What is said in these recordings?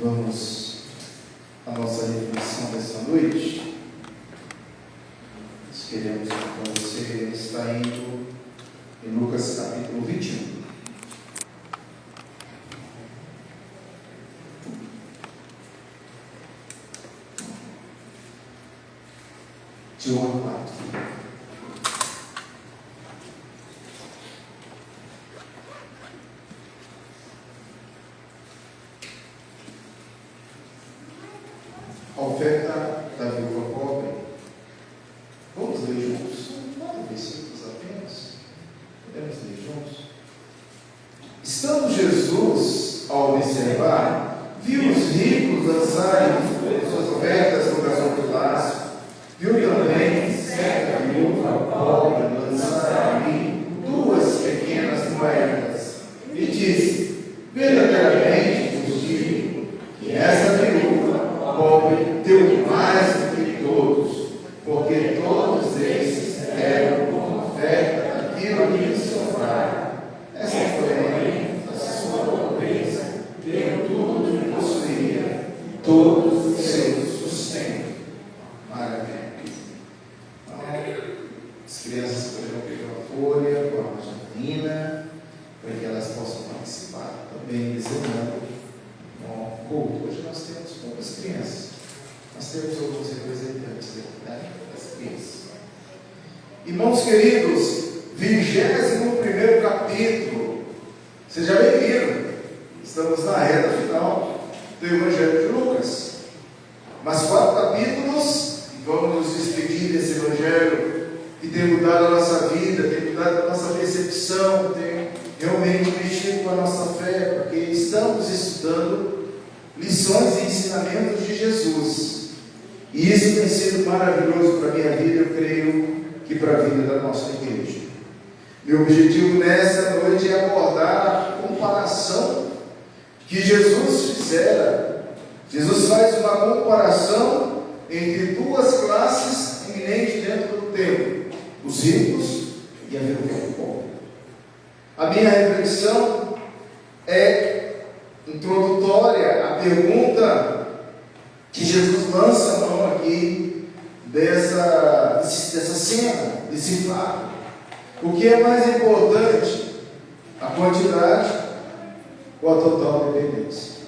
Vamos à nossa reflexão dessa noite. Nós queremos que você está indo em Lucas capítulo 21. De 1 a 4. A oferta da viúva pobre. Vamos ler juntos? 4 versículos apenas. Podemos ler juntos? Estando Jesus a observar, viu os ricos dançarem suas ofertas no gasofilácio. Viu também certa viúva pobre lançar ali 2 pequenas moedas. E disse: verdadeiramente vos digo que essa viúva pobre deu mais do que todos, porque todos esses deram como oferta daquilo que lhes sobrara. Essa porém, da sua pobreza, deu tudo o que possuía, todo o seu sustento. Maravilha. As crianças poderão pegar a folha com a jardim, para que elas possam participar também desse ano. Culto. Hoje nós temos poucas crianças. Nós temos alguns representantes das crianças. Irmãos queridos, 21º capítulo. Vocês já viram? Estamos na reta final do Evangelho de Lucas. Mas 4 capítulos, vamos nos despedir desse Evangelho que tem mudado a nossa vida, tem mudado a nossa percepção, tem realmente mexido com a nossa fé, porque estamos estudando lições e ensinamentos de Jesus. E isso tem sido maravilhoso para a minha vida, eu creio que para a vida da nossa igreja. Meu objetivo nessa noite é abordar a comparação que Jesus fizera. Jesus faz uma comparação entre 2 classes eminentes dentro do templo: os ricos e a viúva pobre. A minha reflexão é introdutória à pergunta que Jesus lança a mão aqui dessa cena, desse fato. O que é mais importante? A quantidade ou a total dependência?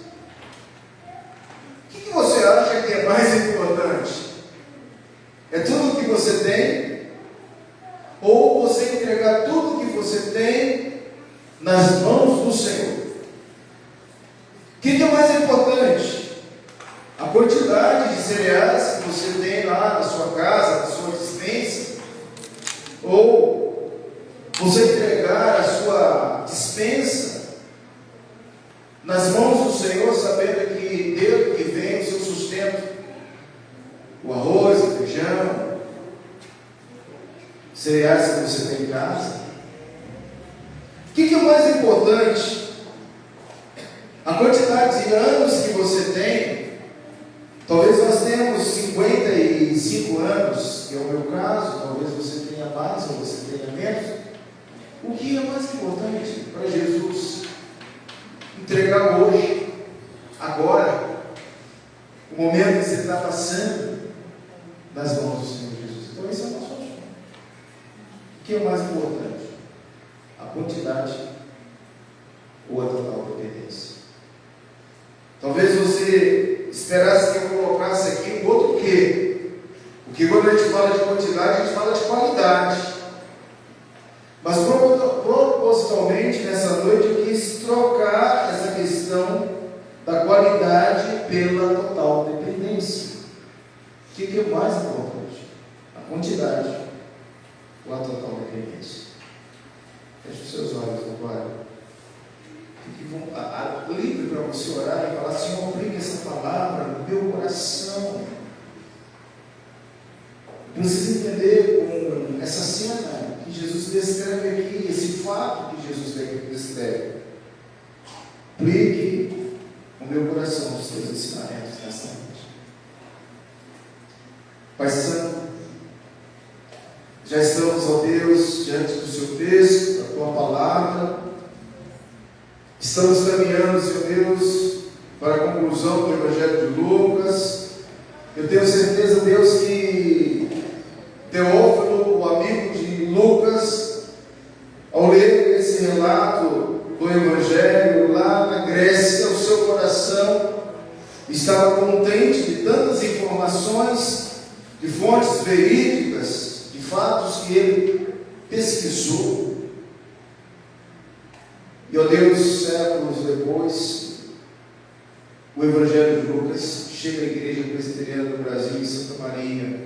O que você acha que é mais importante? É tudo o que você tem? Ou você entregar tudo o que você tem nas mãos do Senhor? O que é mais importante? A quantidade de cereais que você tem lá na sua casa, na sua despensa? Ou você entregar a sua despensa nas mãos do Senhor, sabendo que dele que vem o seu sustento? O arroz, o feijão, cereais que você tem em casa? O que é mais importante? A quantidade de anos que você tem? Talvez nós tenhamos 55 anos, que é o meu caso, talvez você tenha mais ou você tenha menos. O que é mais importante para Jesus? Entregar hoje, agora, o momento que você está passando nas mãos do Senhor Jesus. Então esse é o nosso assunto. O que é mais importante? A quantidade ou a total dependência? Talvez você esperasse que eu colocasse aqui um outro quê? Porque quando a gente fala de quantidade, a gente fala de qualidade. Mas propositalmente nessa noite eu quis trocar essa questão da qualidade pela total dependência. O que é mais importante? A quantidade ou a total dependência? Feche os seus olhos agora. Fique livre para você orar e falar: Senhor, aplique essa palavra no meu coração. Eu preciso entender com essa cena que Jesus descreve aqui, esse fato que Jesus descreve. Aplique no meu coração os teus ensinamentos nessa noite. Pai Santo, já estamos, ó Deus, diante do seu texto, da tua palavra. Estamos caminhando, Senhor Deus, para a conclusão do Evangelho de Lucas. Eu tenho certeza, Deus, que Teófilo, o amigo de Lucas, ao ler esse relato do Evangelho lá na Grécia, o seu coração estava contente de tantas informações, de fontes verídicas, de fatos que ele pesquisou. E, ó Deus, séculos depois, o Evangelho de Lucas chega à Igreja Presbiteriana do Brasil, em Santa Maria.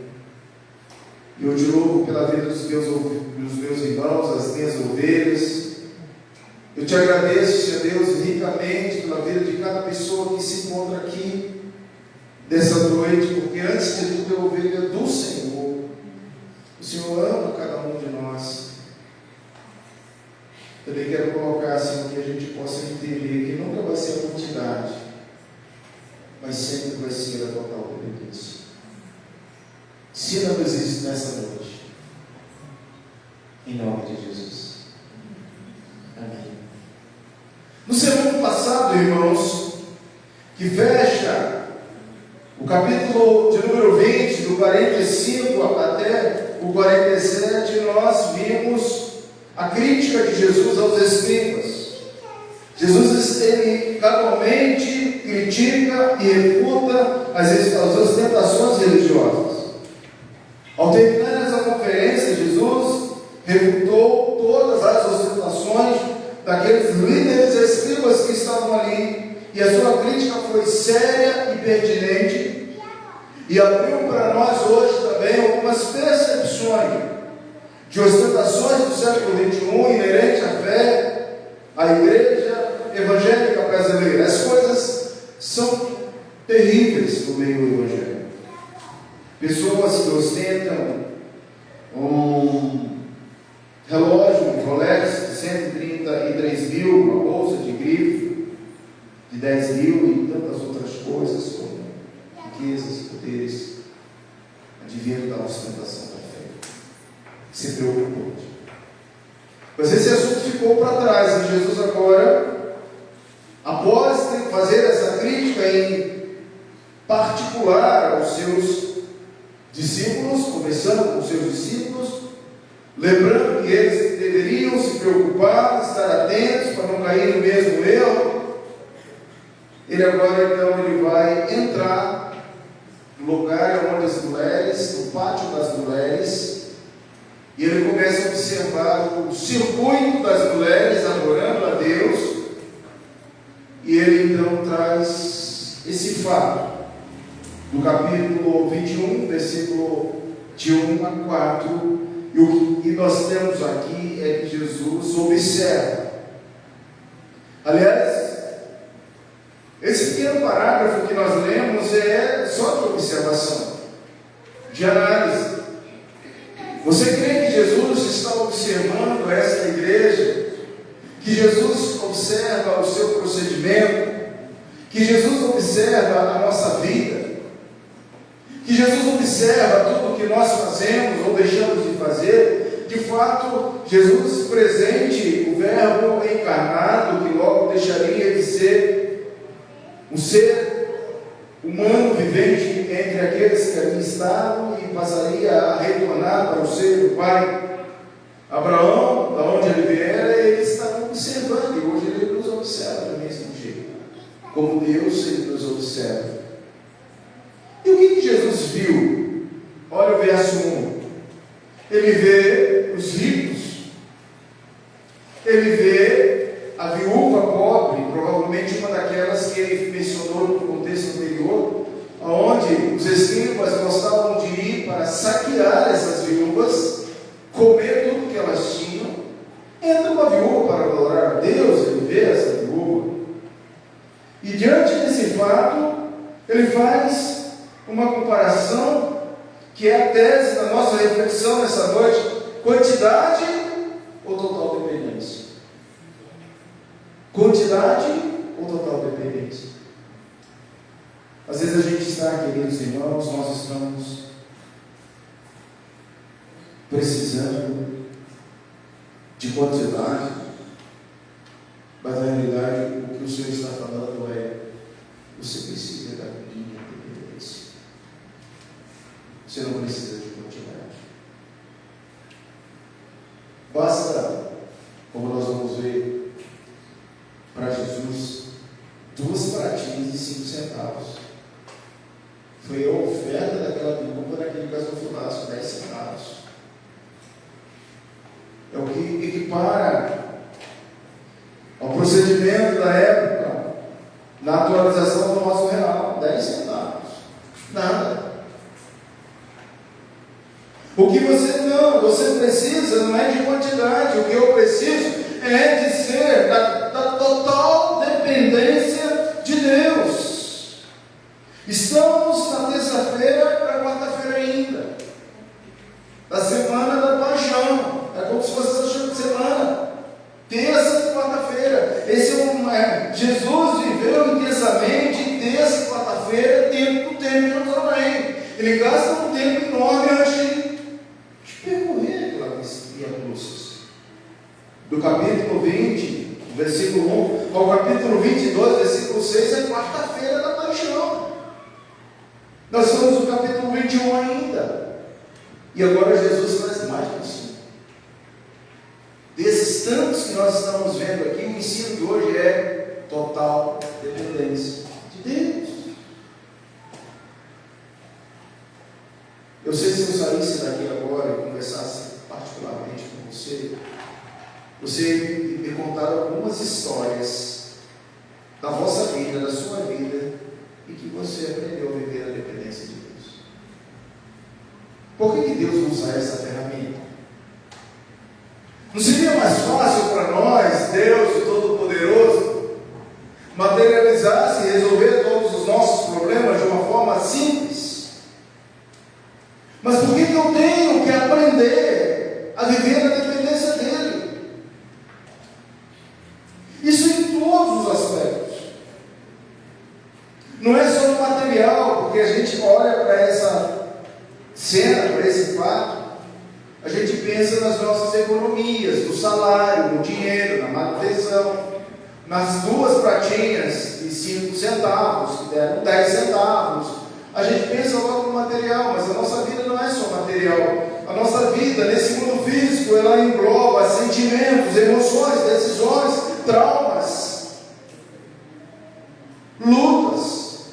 E eu te louvo pela vida dos meus irmãos, as minhas ovelhas. Eu te agradeço, Senhor Deus, ricamente pela vida de cada pessoa que se encontra aqui dessa noite, porque antes de tudo é ovelha do Senhor. O Senhor ama cada um de nós. Também quero colocar, Senhor, que a gente possa entender que nunca vai ser a quantidade, mas sempre vai ser a total obediência. Ensina-nos isso nessa noite, em nome de Jesus. Amém. No sermão passado, irmãos, que fecha o capítulo de número 20, do 45 até o 47, nós vimos a crítica de Jesus aos escribas. Jesus, ele cabalmente critica e refuta as ostentações religiosas. Ao terminar essa conferência, Jesus refutou todas as ostentações daqueles líderes escribas que estavam ali, e a sua crítica foi séria e pertinente, e abriu para nós hoje também algumas percepções de ostentações do século XXI inerente à fé, à igreja evangélica brasileira. As coisas são terríveis no meio do evangelho. Pessoas que ostentam um relógio, um Rolex de 133 mil, uma bolsa de grife de 10 mil e tantas outras coisas, como riquezas, poderes, advindo da ostentação da fé. Se preocupou. Mas esse assunto ficou para trás, e Jesus agora, após fazer essa crítica em particular aos seus discípulos, começando com os seus discípulos, lembrando que eles deveriam se preocupar, estar atentos para não cair no mesmo erro, ele agora então ele vai entrar no lugar onde as mulheres, no pátio das mulheres, e ele começa a observar o circuito das mulheres adorando a Deus, e ele então traz esse fato do capítulo 21, versículo de 1 a 4, e o que nós temos aqui é que Jesus observa. Aliás, esse pequeno parágrafo que nós lemos é só de observação, de análise. Você crê que Jesus está observando esta igreja? Que Jesus observa o seu procedimento? Que Jesus observa a nossa vida? Que Jesus observa tudo o que nós fazemos ou deixamos de fazer? De fato, Jesus presente, o Verbo encarnado, que logo deixaria de ser um ser humano vivente entre aqueles que ali estavam e passaria a retornar para o seio do Pai. Abraão, da onde ele viera, ele estava observando, e hoje ele nos observa do mesmo jeito, como Deus ele nos observa. E o que Jesus viu? Olha o verso 1. Ele vê os ricos, ele vê a viúva pobre, provavelmente uma daquelas que ele mencionou no contexto anterior, onde os escribas gostavam de ir para saquear essas viúvas, comer tudo que elas tinham. Entra uma viúva para adorar a Deus, ele vê essa viúva, e diante desse fato, ele faz uma comparação, que é a tese da nossa reflexão nessa noite: quantidade ou total dependência? Quantidade ou total dependência? Às vezes a gente está, queridos irmãos, nós estamos precisando de quantidade, mas na realidade o que o Senhor está falando é Você não precisa de quantidade. Basta, como nós vamos ver, para Jesus, 2 pratinhas de 5 centavos. Foi a oferta daquela viúva naquele gasofilaço, 10 centavos. É o que equipara ao procedimento da época, na atualização do nosso real, 10 centavos. Nada. O que você precisa não é de quantidade, o que eu preciso é de ser da total dependência de Deus. Estamos na terça-feira para quarta-feira ainda, da semana da paixão, é como se fosse essa semana, terça e quarta-feira. Jesus viveu intensamente terça e quarta-feira dentro do templo de Jerusalém. Ele gasta um tempo enorme antes de percorrer aquelas cruzes. Do capítulo 20, versículo 1 ao capítulo 22, versículo 6, é quarta-feira da paixão. Nós estamos no capítulo 21 ainda. E agora Jesus traz mais por cima. Desses tantos que nós estamos vendo aqui, o ensino de hoje é total dependência de Deus. Eu sei, se eu saísse daqui agora e conversasse particularmente com você me contar algumas histórias da vossa vida, da sua vida, e que você aprendeu a viver a dependência de Deus. Por que Deus usa essa ferramenta? Não seria mais fácil para nós, Deus, o Todo-Poderoso, materializasse e resolver todos os nossos problemas de uma forma simples? Mas por que eu tenho que aprender a viver na dependência dEle? Isso em todos os aspectos. Não é só no material, porque a gente olha para essa cena, para esse fato, a gente pensa nas nossas economias, no salário, no dinheiro, na manutenção, nas 2 pratinhas de 5 centavos, que deram 10 centavos. A gente pensa logo no material, mas a nossa vida não é só material. A nossa vida, nesse mundo físico, ela engloba sentimentos, emoções, decisões, traumas, lutas,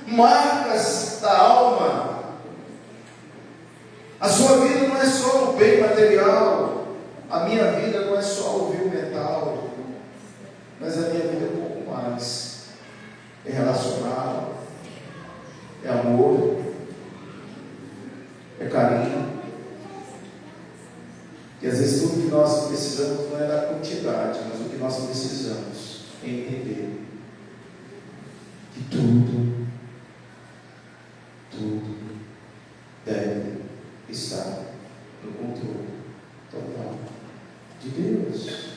marcas da alma. A sua vida não é só o bem material, a minha vida não é só o vil mental, mas a minha vida é um pouco mais. É relacional, é amor, é carinho. E às vezes tudo que nós precisamos não é da quantidade, mas o que nós precisamos é entender que tudo deve estar no controle total de Deus.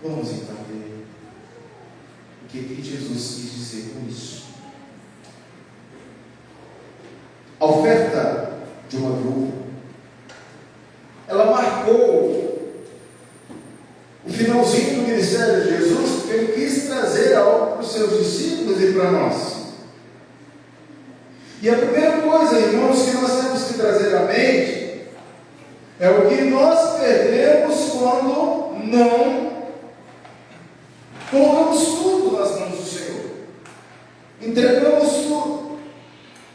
Vamos então ver o que Jesus quis dizer com isso. A oferta de uma viúva, ela marcou o finalzinho do ministério de Jesus, porque ele quis trazer algo para os seus discípulos e para nós. E a primeira coisa, irmãos, que nós temos que trazer à mente é o que nós perdemos quando não colocamos tudo nas mãos do Senhor, entregamos tudo,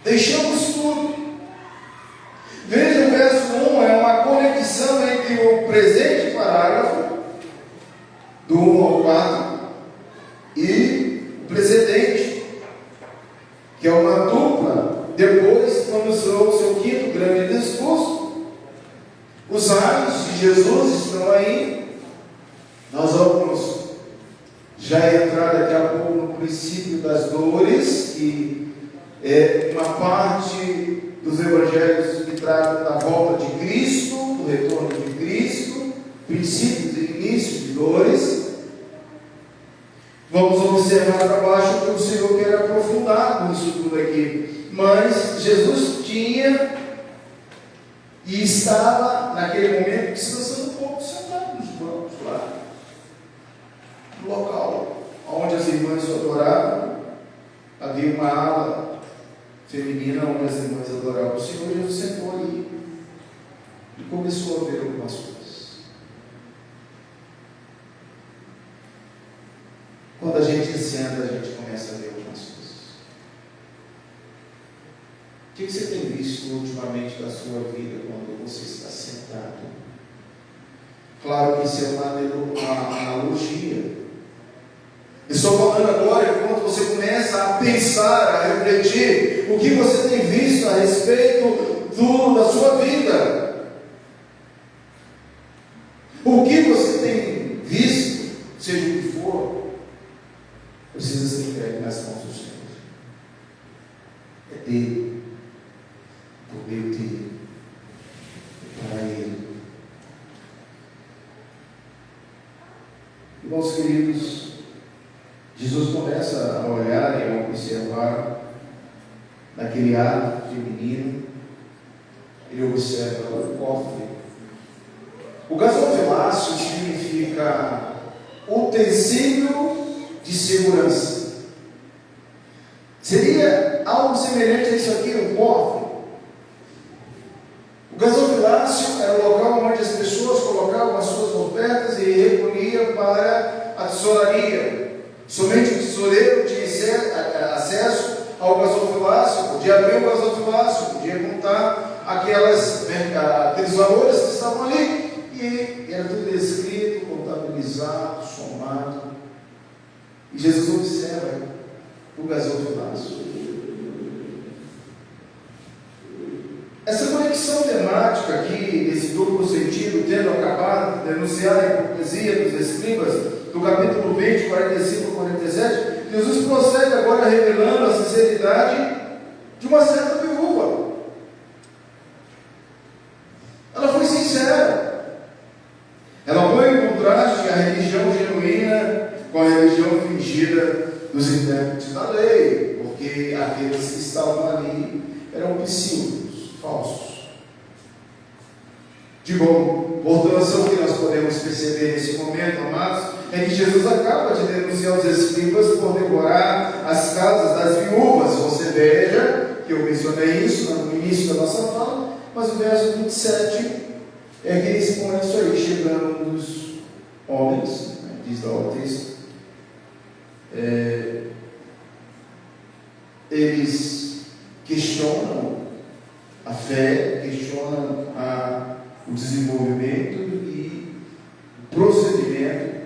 deixamos tudo. Veja o verso 1, é uma conexão entre o presente parágrafo, do 1 ao 4, e o precedente, que é uma dupla. Depois, quando o seu quinto grande discurso, os atos de Jesus estão aí. Nós vamos já entrar daqui a pouco no princípio das dores, que é uma parte dos evangelhos que tratam da volta de Cristo, do retorno de Cristo, princípios e início de dores. Vamos observar para baixo que o Senhor quer aprofundar com isso tudo aqui. Mas Jesus tinha e estava naquele momento descansando um pouco, sentado nos bancos lá, no local onde as irmãs o adoravam. Havia uma ala feminina, onde as irmãs adoravam o Senhor. Jesus sentou ali e começou a ver algumas coisas. Quando a gente senta, a gente começa a ver algumas coisas. O que você tem visto ultimamente da sua vida quando você está sentado? Claro que isso é uma analogia. Estou falando agora enquanto você começa a pensar, a refletir, o que você tem visto a respeito da sua vida. O que você tem visto, seja o que for, precisa ser entregue nas mãos do Senhor. É dele, por meio dele, é para ele. Irmãos queridos, Jesus começa a olhar e a observar naquele ato feminino. Ele observa o cofre. O gasofilácio significa utensílio de segurança. Seria algo semelhante a isso aqui, um cofre. O gasofilácio era o local onde as pessoas colocavam as suas ofertas e recolhiam para a tesouraria. Somente o tesoureiro tinha acesso ao gasofilácio, podia abrir o gasofilácio, podia contar aqueles valores que estavam ali, e era tudo escrito, contabilizado, somado. E Jesus observa o gasofilácio. Essa conexão temática aqui, esse duplo sentido, tendo acabado de denunciar a hipocrisia dos escribas, do capítulo 20, 45 a 47, Jesus prossegue agora revelando a sinceridade de uma certa viúva. Ela foi sincera. Ela põe em contraste a religião genuína com a religião fingida dos intérpretes da lei, porque aqueles que estavam ali eram pseudos, falsos. De bom, portanto, o que nós podemos perceber nesse momento, amados, é que Jesus acaba de denunciar os escribas por devorar as casas das viúvas. Você veja que eu mencionei isso no início da nossa fala, mas o verso 27 é que expõe isso aí, chegando um dos homens, diz lá o texto, eles questionam a fé, questionam o desenvolvimento e o procedimento,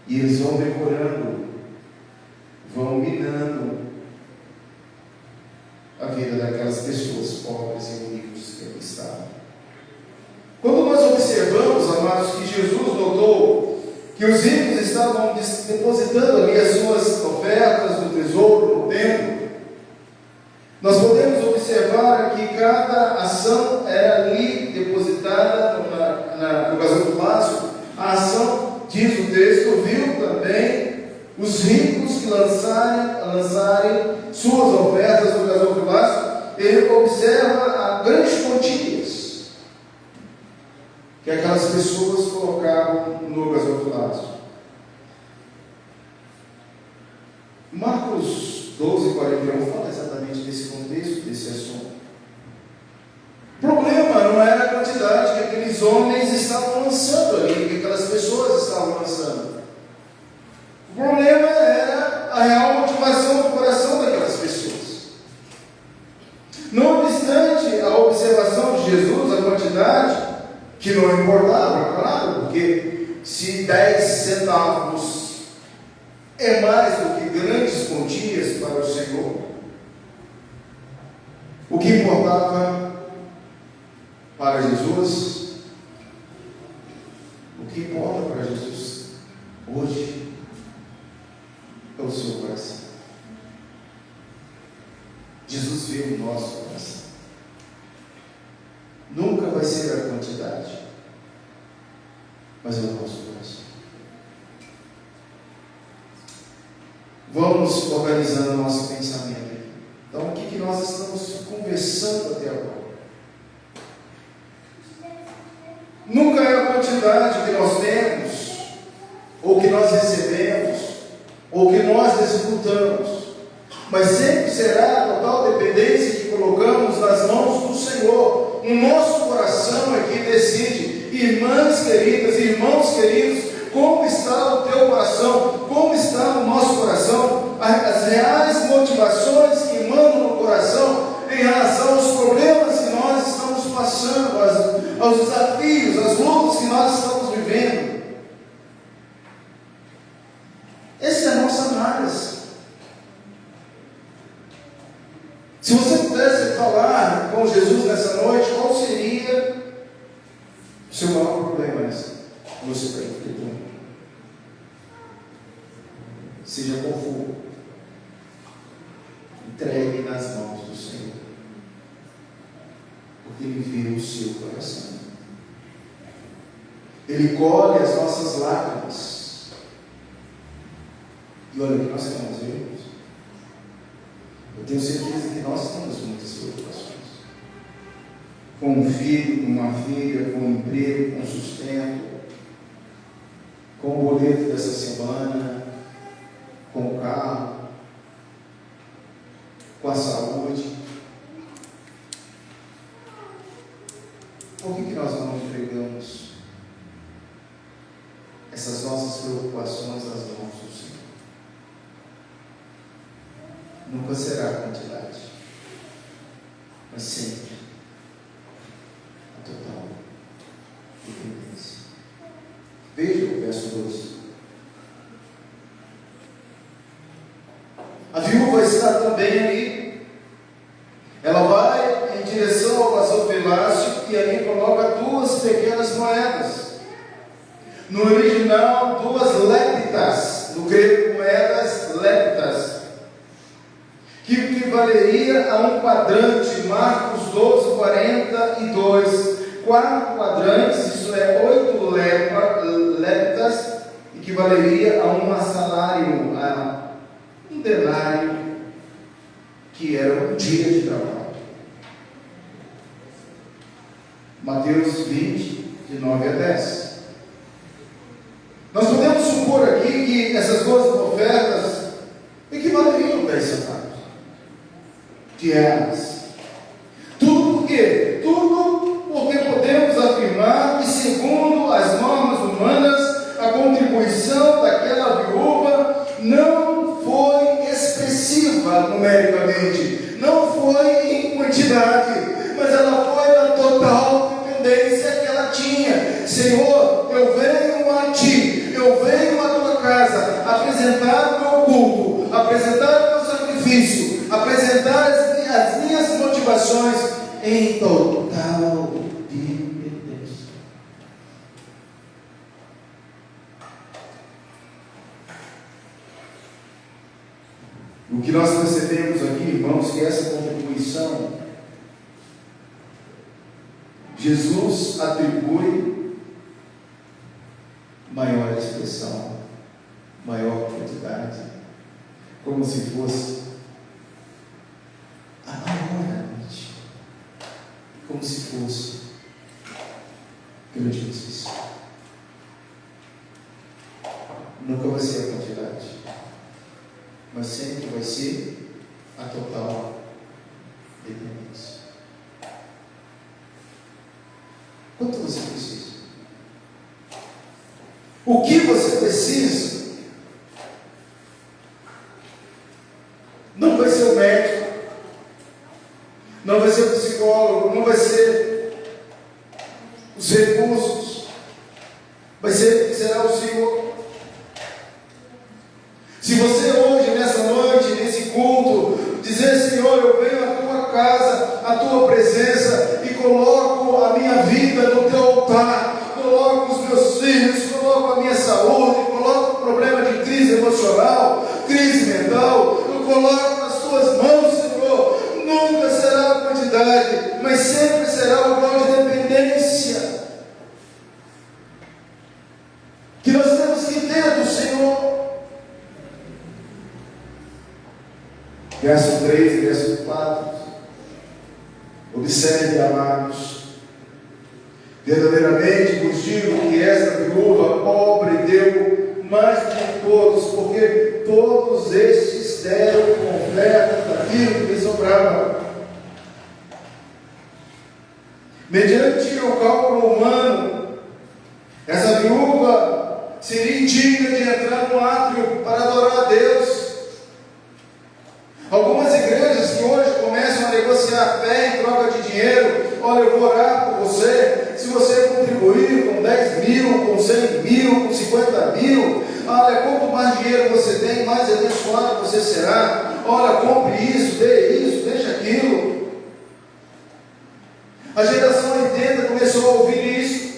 e eles vão devorando, vão minando a vida daquelas pessoas pobres e únicos que ali estavam. Quando nós observamos, amados, que Jesus notou que os ricos estavam depositando ali as suas ofertas no tesouro, no templo, nós podemos observar que cada ação era ali depositada no gasofilácio. A ação, diz o texto, viu também os ricos que lançarem suas ofertas no gasofilácio. Ele observa grandes quantias que aquelas pessoas colocavam no gasofilácio. Marcos 12:41 fala exatamente desse contexto, desse assunto. O problema não era a quantidade que aqueles homens estavam lançando ali, que aquelas pessoas estavam lançando. O problema era a real motivação do coração daquelas pessoas. Não obstante a observação de Jesus, a quantidade, que não importava, claro, porque se 10 centavos é mais do que grandes quantias para o Senhor, o que importava para Jesus, o que importa para Jesus hoje é o seu coração. Jesus vê o nosso coração. Nunca vai ser a quantidade, mas é o nosso coração. Vamos organizando o nosso pensamento aqui. Então, o que nós estamos conversando até agora? Nunca é a quantidade que nós temos, ou que nós recebemos, ou que nós desfrutamos, mas sempre será a total dependência que colocamos nas mãos do Senhor. O nosso coração é que decide. Irmãs queridas, irmãos queridos, como está o teu coração? Como está o nosso coração? As reais motivações que emanam no coração em relação aos problemas que nós estamos passando, aos desafios, às lutas que nós estamos vivendo. Essa é a nossa análise. Se você pudesse falar com Jesus nessa noite, qual seria o seu maior problema nessa? Você está enfrentando? Seja qual for, entregue nas mãos do Senhor, porque Ele vê o seu coração. Ele colhe as nossas lágrimas. E olha o que nós temos, irmãos. Eu tenho certeza que nós temos muitas preocupações. Com um filho, com uma filha, com um emprego, com sustento, com o boleto dessa semana, com o carro, com a saúde. Por que nós não entregamos essas nossas preocupações nas mãos do Senhor? Nunca será a quantidade, mas sempre a total dependência. Veja o verso 12. A viúva está também ali. Ela vai em direção ao gasofilácio e ali coloca 2 pequenas moedas. No original, 2 leptas. No grego, moedas leptas, que equivaleria a um quadrante. Marcos 12, 42. 4 quadrantes, isso é 8 leptas, equivaleria a um salário, a um denário, que era um dia de trabalho. Mateus 20, de 9 a 10. Nós podemos supor aqui que essas 2 ofertas equivaleriam a 10 centavos de reais. Tudo por quê? Tudo porque podemos afirmar que, segundo as normas humanas, a contribuição daquela viúva não foi expressiva numericamente, não foi em quantidade, mas ela foi na total dependência que ela tinha. Senhor, eu venho a Ti, eu venho à Tua casa, apresentar o meu culto, apresentar o meu sacrifício, apresentar as minhas motivações em total dependência. O que nós percebemos aqui, irmãos, que essa contribuição, Jesus atribui maior expressão, maior quantidade, como se fosse a maior noite, como se fosse grandiosíssimo. Nunca vai ser a quantidade, mas sempre vai ser a total dependência. Quanto você precisa? O que você precisa? Não vai ser o médico, não vai ser o psicólogo, não vai ser os recursos, será o Senhor. Se você hoje, nessa noite, nesse culto, dizer: Senhor, eu venho à Tua casa, à Tua presença, e coloco a minha vida no Teu altar, coloco os meus filhos, coloco a minha saúde, coloco o problema de crise emocional, crise mental, eu coloco nas Tuas mãos, Senhor. Nunca será a quantidade, mas sempre será o grau de dependência que nós temos que ter do Senhor. Verso 3 e verso 4. Observe, amados, verdadeiramente vos digo que esta viúva pobre deu mais do que todos, porque todos estes deram com fé indigna de entrar no átrio para adorar a Deus. Algumas igrejas que hoje começam a negociar fé em troca de dinheiro. Olha, eu vou orar por você, se você contribuir com 10 mil, com 100 mil, com 50 mil, olha, quanto mais dinheiro você tem, mais abençoado você será. Olha, compre isso, dê isso, deixa aquilo. A geração 80 começou a ouvir isso.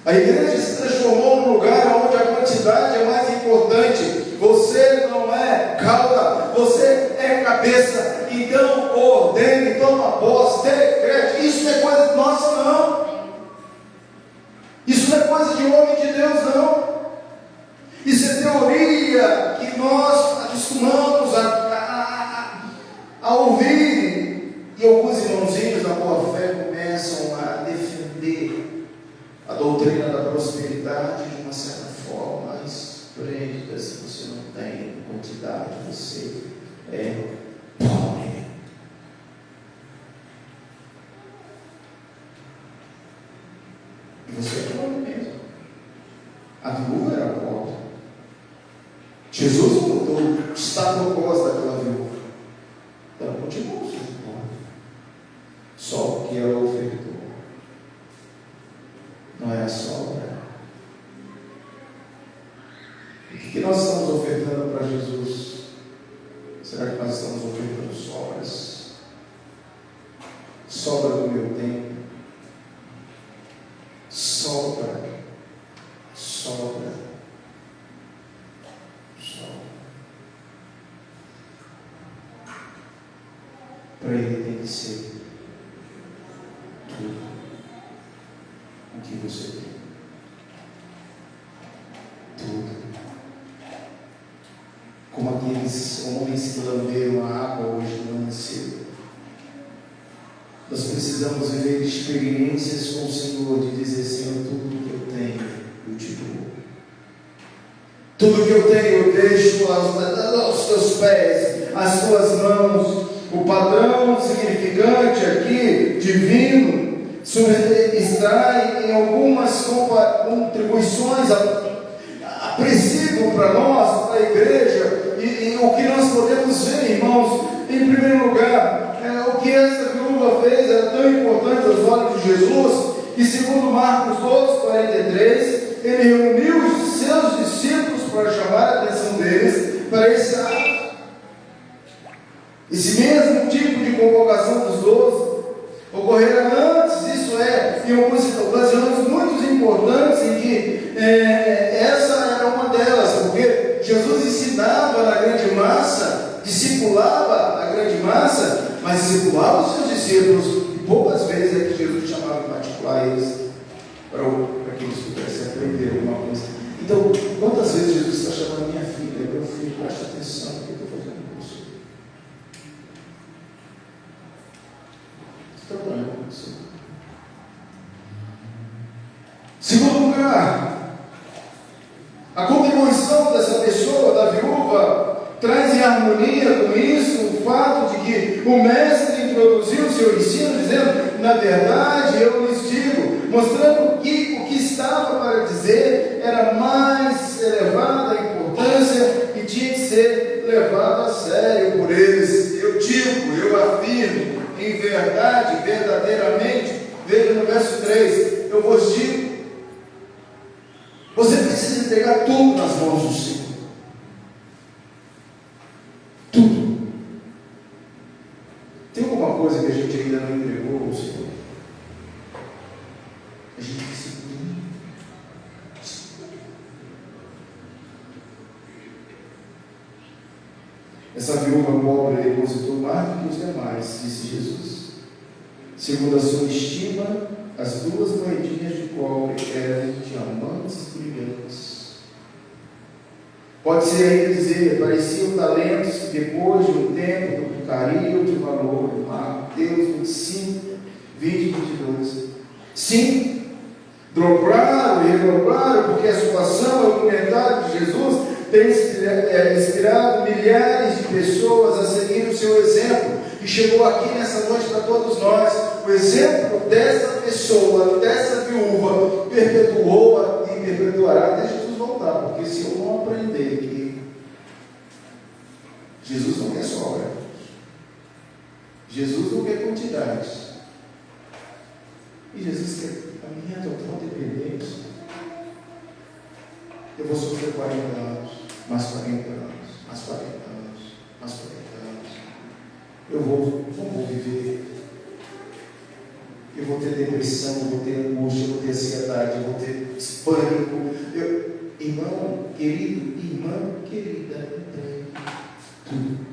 A igreja se transformou num lugar onde a quantidade é mais importante. Você não é cauda, você é cabeça. Então ordene, toma posse, decrete. Isso não é coisa nossa, não. Isso não é coisa de homem de Deus, não. Isso é teoria que nós acostumamos a ouvir. E alguns irmãozinhos da boa fé começam a defender a doutrina da prosperidade de uma certa forma esplêndida. Se você não tem quantidade, você é pobre. E você é pobre mesmo. A viúva era pobre. Jesus mudou o status quo daquela viúva. Ela continuou sendo pobre. Só o que ela ofertou não era sobra. O que nós estamos ofertando para Jesus? Será que nós estamos ofertando sobras? Sobra do meu tempo? Sobra. Para Ele tem que ser tudo o que você tem. Tudo. Como aqueles homens que lamberam a água hoje no amanhecer. Nós precisamos viver experiências com o Senhor, de dizer: Senhor, tudo que eu tenho, eu te dou. Tudo que eu tenho, eu deixo aos teus pés, às tuas mãos. O padrão significante aqui, divino, extrai em algumas contribuições apreciam para nós, para a igreja, e o que nós podemos ver, irmãos, em primeiro lugar, o que essa viúva fez era tão importante aos olhos de Jesus, que segundo Marcos 12:43, ele reuniu os seus discípulos para chamar a atenção deles para esse ato. Esse mesmo tipo de convocação dos 12 ocorrera antes, isso é, em algumas ocasiões muito importantes, em que essa era uma delas, porque Jesus ensinava na grande massa, discipulava a grande massa, mas discipulava os seus discípulos, e poucas vezes é que Jesus chamava em particular eles, para que eles pudessem aprender alguma coisa. Então, quantas vezes Jesus está chamando minha filha, meu filho, preste atenção no que eu estou fazendo com você. Estou trabalhando com você. Segundo lugar, a contribuição dessa pessoa, da viúva, traz em harmonia com isso o fato de que o mestre introduziu o seu ensino, dizendo: na verdade eu lhes digo, mostrando que o que estava para dizer era mais elevada a importância e tinha que ser levado a sério por eles. Eu digo, eu afirmo, em verdade, verdadeiramente, veja no verso 3, eu vos digo, você precisa entregar tudo nas mãos do Senhor. Tudo. Tem alguma coisa que a gente ainda não entregou ao Senhor? A gente precisa. Essa viúva pobre depositou mais do que os demais, disse Jesus. Segundo a sua estima, as 2 moedinhas de cobre eram diamantes brilhantes. Pode ser ainda dizer, pareciam talentos que depois de um tempo duplicariam de valor. Mateus 25, 20 e 22. Sim, dobraram e redobraram, porque a situação e o comentário de Jesus tem inspirado milhares de pessoas a seguir o seu exemplo. E chegou aqui nessa noite para todos nós. O exemplo dessa pessoa, dessa viúva, perpetuou e perpetuará desde Jesus não quer sobra. Jesus não quer quantidade. E Jesus quer a minha total dependência. Eu vou sofrer 40 anos, mais 40 anos, mais 40 anos, mais 40 anos. Eu não vou viver. Eu vou ter depressão, eu vou ter angústia, eu vou ter ansiedade, eu vou ter pânico. Irmão querido, irmã querida, entregue tudo.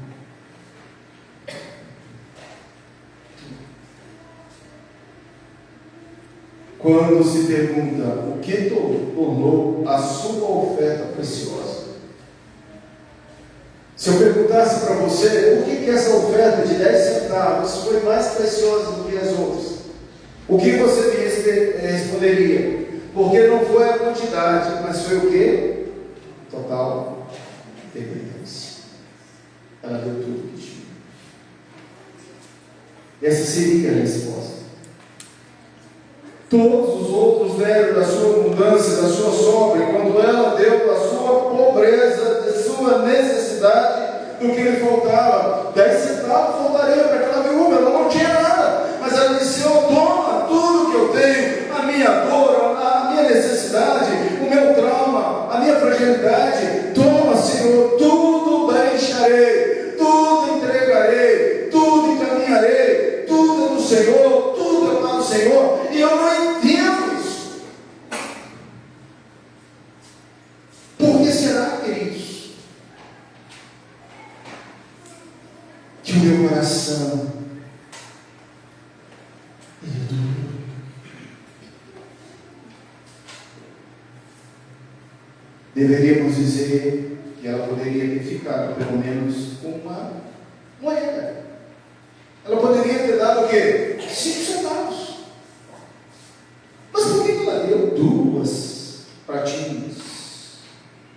Quando se pergunta o que tornou a sua oferta preciosa, se eu perguntasse para você por que essa oferta de 10 centavos foi mais preciosa do que as outras, o que você me responderia? Porque não foi a quantidade, mas foi o quê? Total dependência. Ela deu tudo que tinha. Essa seria a resposta. Todos os outros deram da sua abundância, da sua sobra, enquanto ela deu da sua pobreza, da sua necessidade, do que lhe faltava. 10 centavos faltaria para aquela viúva, ela não tinha nada, mas ela disse: Senhor, toma tudo que eu tenho, a minha dor, a minha necessidade, o meu trauma, a minha fragilidade, toma, Senhor, tudo deixarei, tudo entregarei, tudo encaminharei, tudo é do Senhor, tudo é para o Senhor. E eu não entendo isso. Por que será, queridos, que o meu coração é duro? Deveríamos dizer que ela poderia ter ficado pelo menos com uma moeda. Ela poderia ter dado o quê? 5 centavos. Mas por que ela deu 2 pratinhas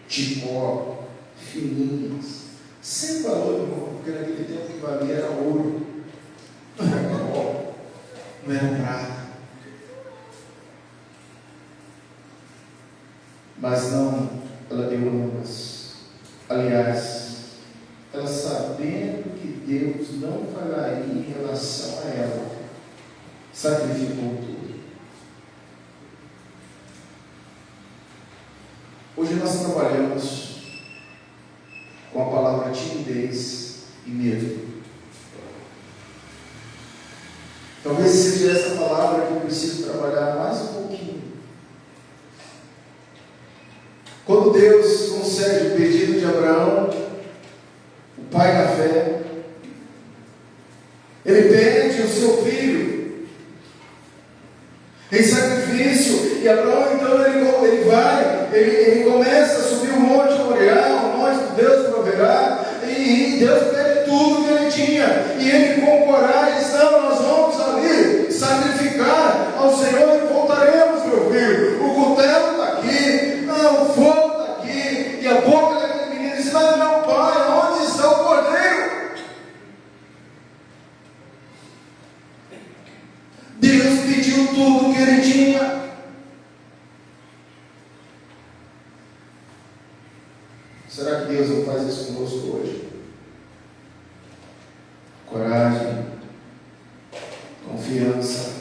de pó, fininhas, sem valor, irmão? Porque naquele tempo o que valia era ouro, não era pó, não era prata. Mas não, ela deu ambas. Aliás, ela sabendo que Deus não falaria em relação a ela, sacrificou tudo. Hoje nós trabalhamos com a palavra timidez e medo. Talvez seja essa palavra que eu preciso trabalhar mais um pouquinho. Quando Deus concede o pedido de Abraão, o pai da fé, ele pede o seu filho em sacrifício, e Abraão então ele começa a subir o monte Moriá, o monte que Deus proverá, e Deus pede tudo que ele tinha, e ele com coragem diz: não, nós vamos ali sacrificar ao Senhor e voltaremos, meu filho. O cutelo está aqui, o fogo está aqui, e a boca daquele menino diz: mas meu pai, onde está o cordeiro? Deus pediu tudo que ele tinha. Será que Deus não faz isso conosco hoje? Coragem, confiança,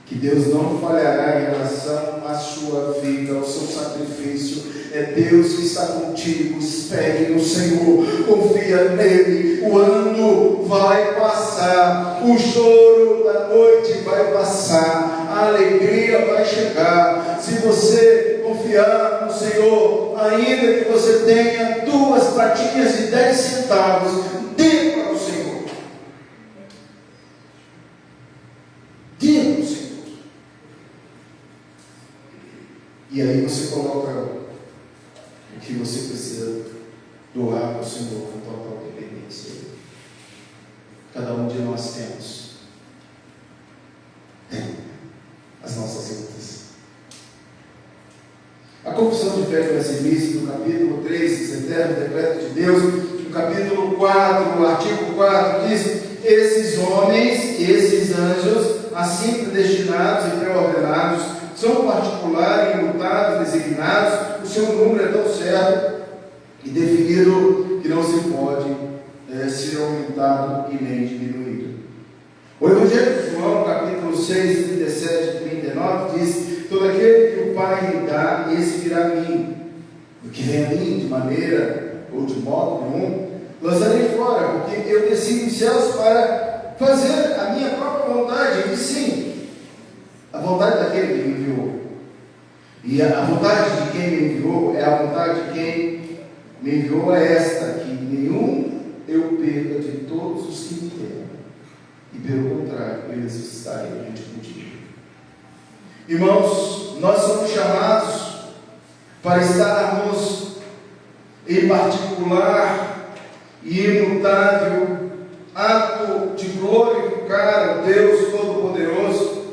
que Deus não falhará em relação à sua vida, ao seu sacrifício. É Deus que está contigo. Espere no Senhor, confia nele. O ano vai passar, o choro da noite vai passar, a alegria vai chegar. Se você confiar no Senhor, ainda que você tenha 2 pratinhas de 10 centavos, dê para o Senhor. Dê para o Senhor. E aí você coloca o que você precisa doar para o Senhor com total dependência. Cada um de nós temos as nossas lutas. A confissão de fé que vai ser vista no capítulo 3, esse eterno decreto de Deus, no capítulo 4, no artigo 4, diz: esses homens, esses anjos, assim predestinados e pré-ordenados, são particular, enlutados, designados, o seu número é tão certo e definido que não se pode ser aumentado e nem diminuído. O Evangelho de João, capítulo 6, 37 e 39, diz: todo aquele que o Pai lhe dá, esse virá a mim. O que vem a mim, de maneira ou de modo nenhum, lançarei fora, porque eu desci dos céus para fazer a minha própria vontade. E sim, a vontade daquele que me enviou. E a vontade de quem me enviou é a vontade de quem me enviou, é esta: que nenhum eu perca de todos os que me temem, e pelo contrário, eles estarem no último dia. Irmãos, nós somos chamados para estarmos em particular e imutável ato de glorificar o Deus Todo-Poderoso,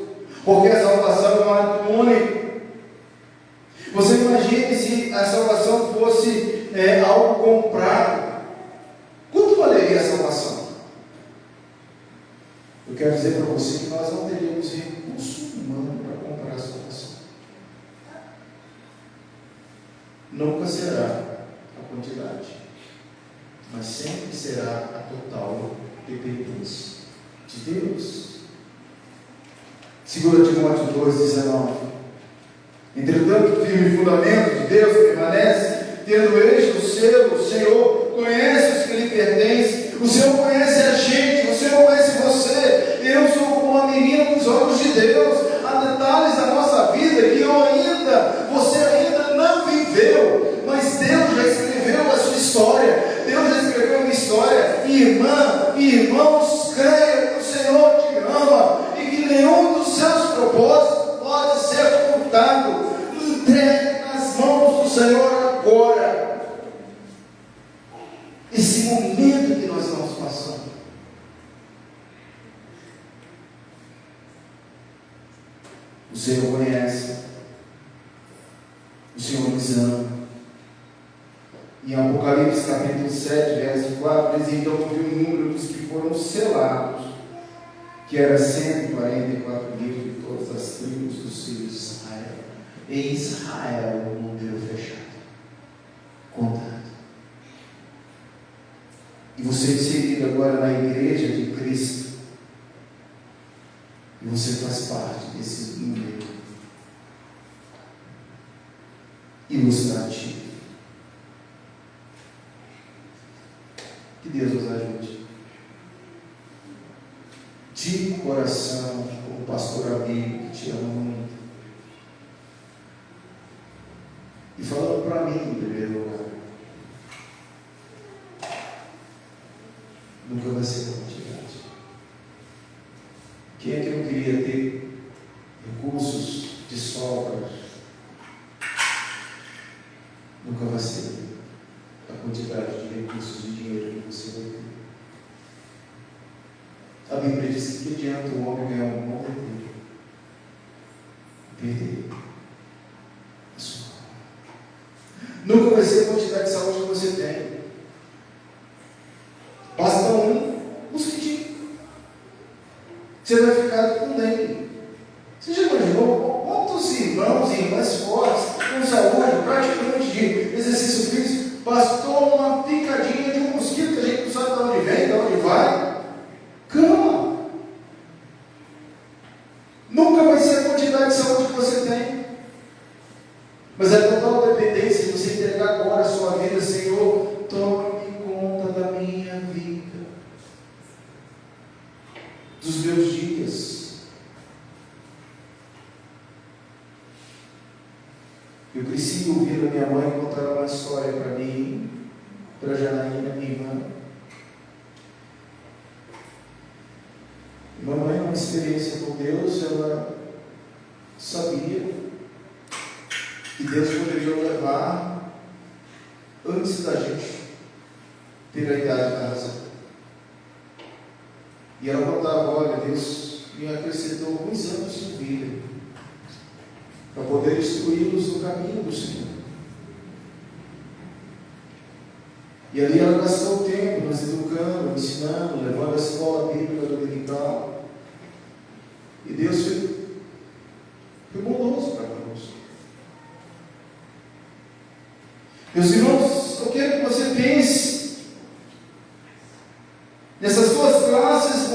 porque a salvação é um ato único. Você imagine se a salvação fosse algo comprado. Quanto valeria a salvação? Eu quero dizer para você que nós não teríamos recurso humano para comprar a salvação. Nunca será a quantidade, mas sempre será a total dependência de Deus. 2 Timóteo 2,19. Entretanto, o firme fundamento de Deus permanece, tendo este o selo: o Senhor conhece os que lhe pertencem, o Senhor conhece a gente, o Senhor conhece você. Eu sou como uma menina nos olhos de Deus. Há detalhes da nossa vida que você ainda não viveu, mas Deus já escreveu a sua história. Deus já escreveu a minha história. Irmã e irmãos, creia que o Senhor te ama e que nenhum dos seus propósitos pode ser ocultado. Entregue nas mãos do Senhor agora esse momento que nós estamos passando. O Senhor conhece, o Senhor nos ama. Em Apocalipse capítulo 7, verso 4, diz: então eu vi o número dos que foram selados, que era 144 mil de todas as tribos dos filhos de Israel. Em Israel, o número fechado, contado. E você é inserido agora na igreja de Cristo, e você faz parte desse número ilustrativo. Que Deus nos ajude. De coração, como pastor amigo que te ama muito. E falando para mim em primeiro lugar, nunca vai ser quantidade. Quem é que não queria ter recursos de sobra? Nunca vai ser a quantidade de recursos de dinheiro que você vai ter. A Bíblia diz que adianta o homem ganhar um bom tempo e perder a sua alma. Nunca vai ser a quantidade de saúde que você tem. Basta um mosquitinho, você vai ficar com dengue. Você já imaginou quantos irmãos e irmãs fortes, com saúde, praticamente de exercício físico, bastou uma picadinha de um mosquito que a gente não sabe de onde vem, de onde vai? Cama. Nunca vai ser a quantidade de saúde que você tem, mas é a total dependência de você entregar agora a sua vida. Senhor, tome conta da minha vida, dos meus dias. Eu cresci ouvindo a minha mãe contar uma história para mim, para Janaína, minha irmã. Mamãe, numa experiência com Deus, ela sabia que Deus poderia levar antes da gente ter a idade da razão. E ela contava: olha, Deus me acrescentou alguns anos de vida para poder instruí-los no caminho do Senhor. E ali ela gastou tempo nos educando, ensinando, levando a escola bíblica dominical. E Deus foi bondoso para conosco. Meus irmãos, eu quero que você pense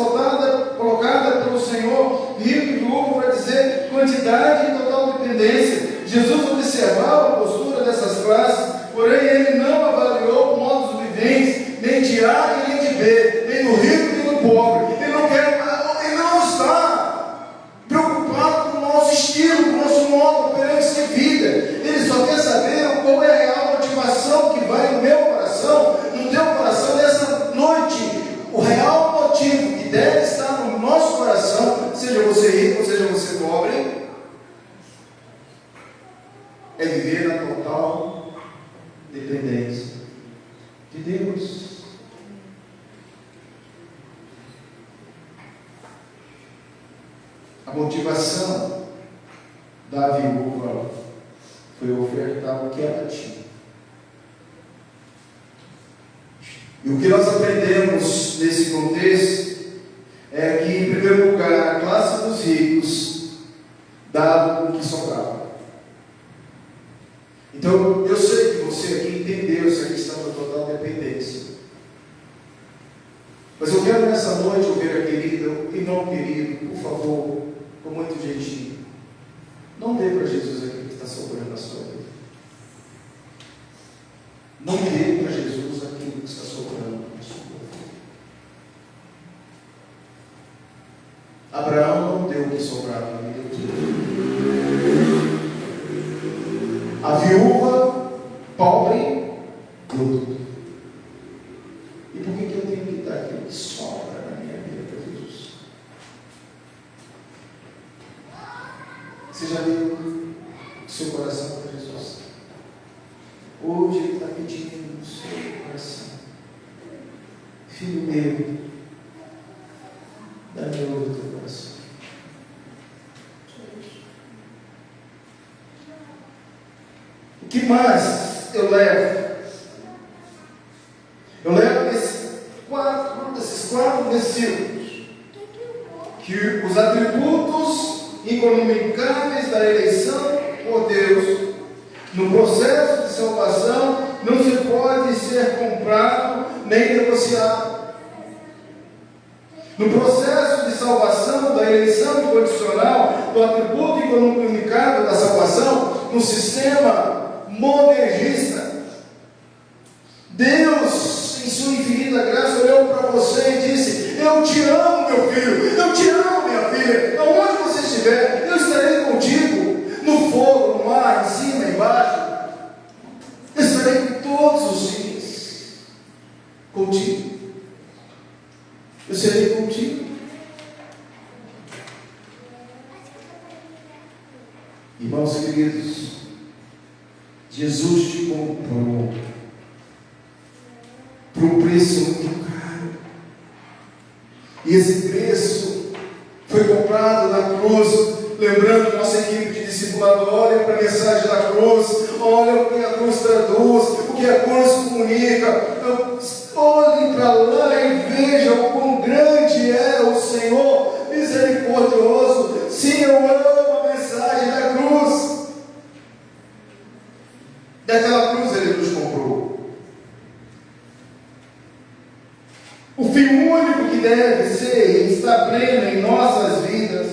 colocada pelo Senhor, rico e viúvo, para dizer quantidade e total dependência. Jesus observava a postura dessas classes, porém ele não avaliou o modo viventes, nem de A nem de B, nem do rico nem do pobre. Ele não está preocupado com o nosso estilo, com o nosso modo operante de vida. Ele só quer saber qual é a real motivação que vai no meu coração, no teu coração nessa noite. O real motivo que deve estar no nosso coração, seja você rico ou seja você pobre, é viver na total dependência de Deus. A motivação da viúva foi ofertar o que ela tinha. E o que nós aprendemos nesse contexto é que, em primeiro lugar, a classe dos ricos dava o que sobrava. Então, eu sei que você aqui entendeu essa questão da total dependência. Mas eu quero nessa noite ouvir a querida e não querido, por favor, com muito jeitinho. Não dê para Jesus aquilo que está sobrando na sua vida. Não dê para Jesus aquilo que está sobrando na sua vida. Abraão não deu o que sobrava, ele deu tudo. A viúva pobre deu tudo. E por que eu tenho que dar aquilo que sobra na minha vida para Jesus? Você já deu o seu coração para Jesus? Hoje Ele está pedindo no seu coração: filho meu, dá-me ouro do teu coração. O que mais eu levo? Eu levo desses quatro versículos que os atributos incomunicáveis da eleição por Deus no processo de salvação não se pode ser comprado nem negociado. No processo de salvação, da eleição incondicional, do atributo incomunicável da salvação, no sistema monergista, Deus, em sua infinita graça, olhou para você e disse: eu te amo, meu filho, eu te amo, minha filha, aonde você estiver, eu estarei contigo, no fogo, no mar, em cima, embaixo, eu estarei todos os dias contigo, eu serei contigo. Irmãos queridos, Jesus te comprou por um preço muito caro. E esse preço foi comprado na cruz. Lembrando nossa equipe de discipulado, olha para a mensagem da cruz, olha o que a cruz traduz, o que a cruz comunica. Olhe para lá e veja o quão grande é o Senhor, misericordioso. Sim, eu amo a mensagem da cruz. Daquela cruz Ele nos comprou. O fim único que deve ser e está pleno em nossas vidas,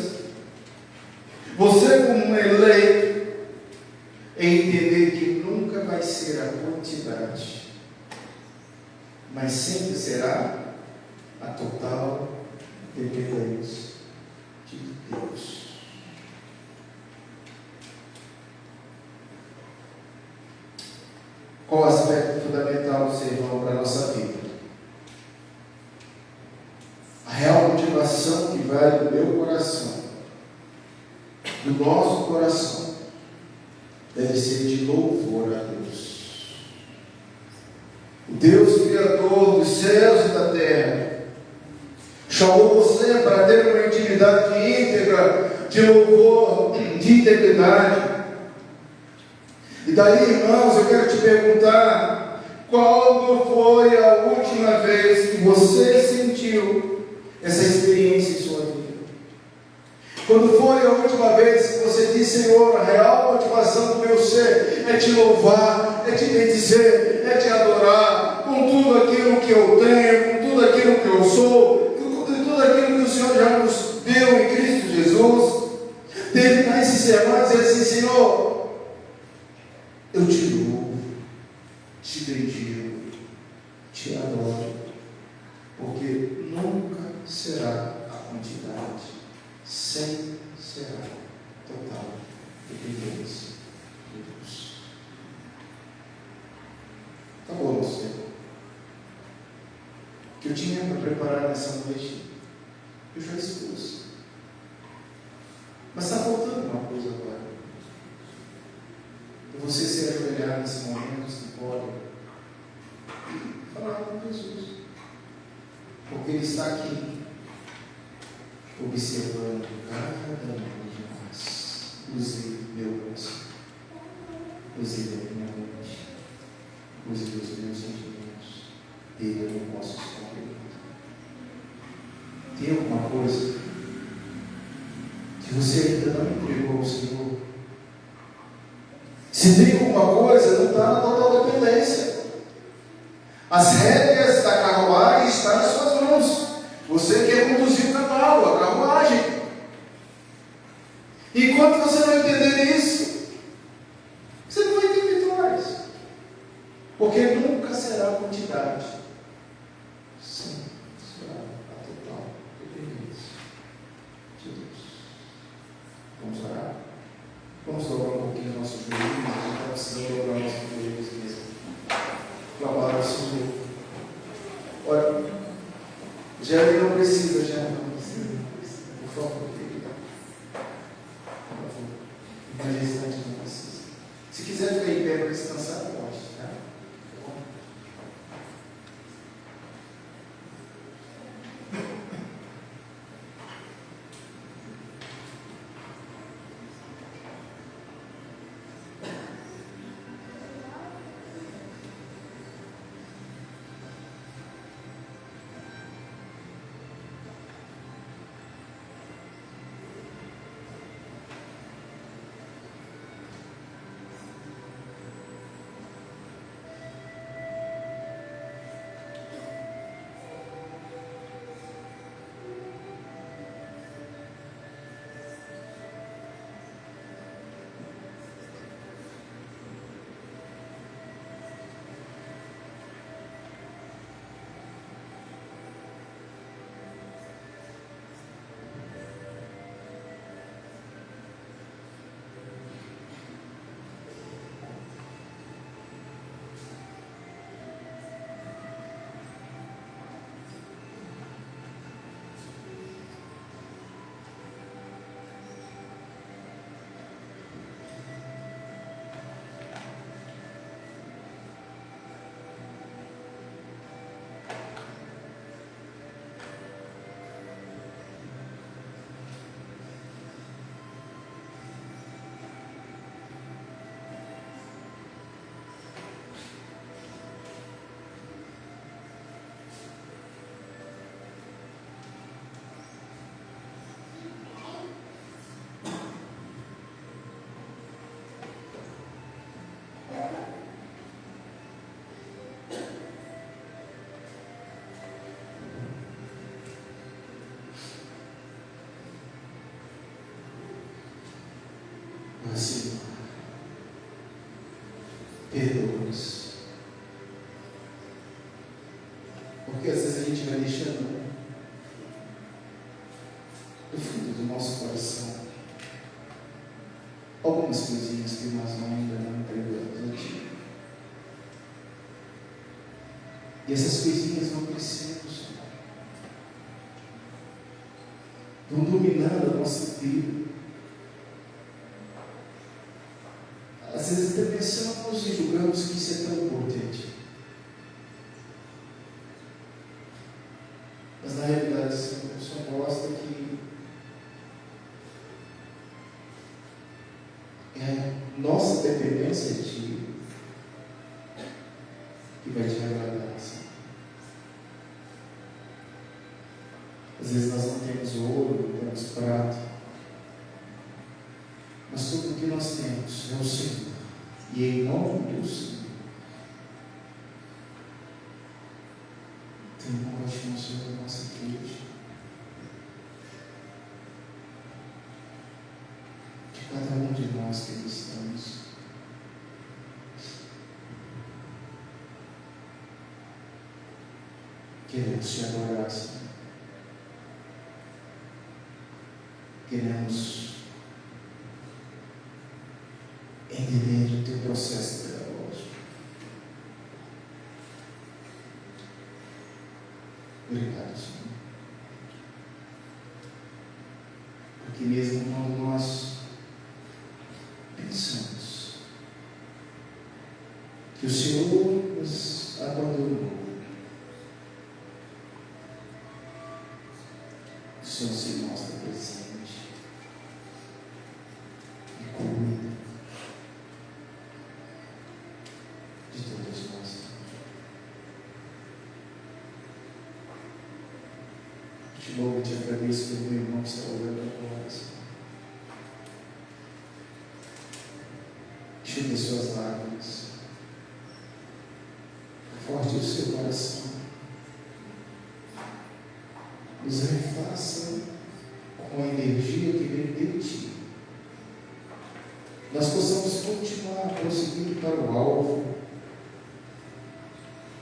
você como um eleito, é entender que nunca vai ser a quantidade, mas sempre será a total dependência de Deus. Qual o aspecto fundamental do sermão para a nossa vida? A real motivação que vai do meu coração, do nosso coração, deve ser de louvor a Deus. O Deus Criador dos céus e da terra chamou você para ter uma intimidade íntegra, de louvor, de integridade. E daí, irmãos, eu quero te perguntar: quando foi a última vez que você sentiu essa experiência em sua vida? Quando foi a última vez que você disse: Senhor, a real motivação do meu ser é te louvar, é te bendizer, é te adorar, com tudo aquilo que eu tenho, com tudo aquilo que eu sou, com tudo aquilo já nos deu em Cristo Jesus, terminar esse sermão e dizer assim: Senhor, eu te louvo, te bendigo, te adoro, porque nunca será a quantidade, sempre será total dependência de Deus. Tá bom, Senhor. O que eu tinha para preparar nessa noite, eu já expus. Mas está faltando uma coisa agora. Para você se ajoelhar nesse momento, você pode falar com Jesus. Porque Ele está aqui, observando cada um de nós. Use meu coração, use a minha mente, use os meus sentimentos. Dele eu não posso esconder. Tem alguma coisa que você ainda não entregou ao Senhor? Se tem alguma coisa, não está na total dependência. As rédeas da carruagem estão nas suas mãos. Você quer conduzir o cavalo, a carruagem. Enquanto você não entender isso, você não vai ter vitórias. Porque nunca será a quantidade. Sim, será a total dependência de Deus. Vamos orar? Vamos dobrar um pouquinho os nossos joelhos, mas a gente está precisando dobrar nossos joelhos mesmo. Clamar ao Senhor. Olha, já não precisa, já não precisa. Por favor, querida. Por favor. Mas esse instante não precisa. Se quiser ficar em pé para descansar, pode. Tá? Tá bom? Senhor, perdoa-nos, porque às vezes a gente vai deixando do fundo do nosso coração algumas coisinhas que nós ainda não entregamos a Ti, e essas coisinhas vão crescendo, Senhor, vão dominando a nossa vida. Às vezes até pensamos e julgamos que isso é tão importante. Mas na realidade, Senhor, o Senhor mostra que é a nossa dependência de Ti que vai Te agradar, Senhor. Às vezes nós não temos ouro, não temos prata, mas tudo o que nós temos é o Senhor. E em nome do Senhor, tenha compaixão sobre a nossa igreja. Queremos te adorar, Senhor. Queremos entender o teu processo pedagógico. Obrigado, Senhor. Porque mesmo quando nós pensamos que o Senhor nos abandonou, o Senhor se mostra presente e cuida de todos nós. Te louvo e te agradeço pelo meu irmão que está orando agora, Senhor. Enxugue suas lágrimas, forte o seu coração, nos refaça com a energia que vem de ti. Nós possamos continuar prosseguindo para o alvo,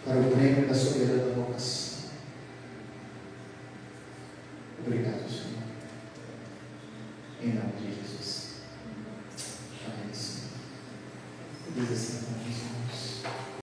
para o prêmio da soberana vocação.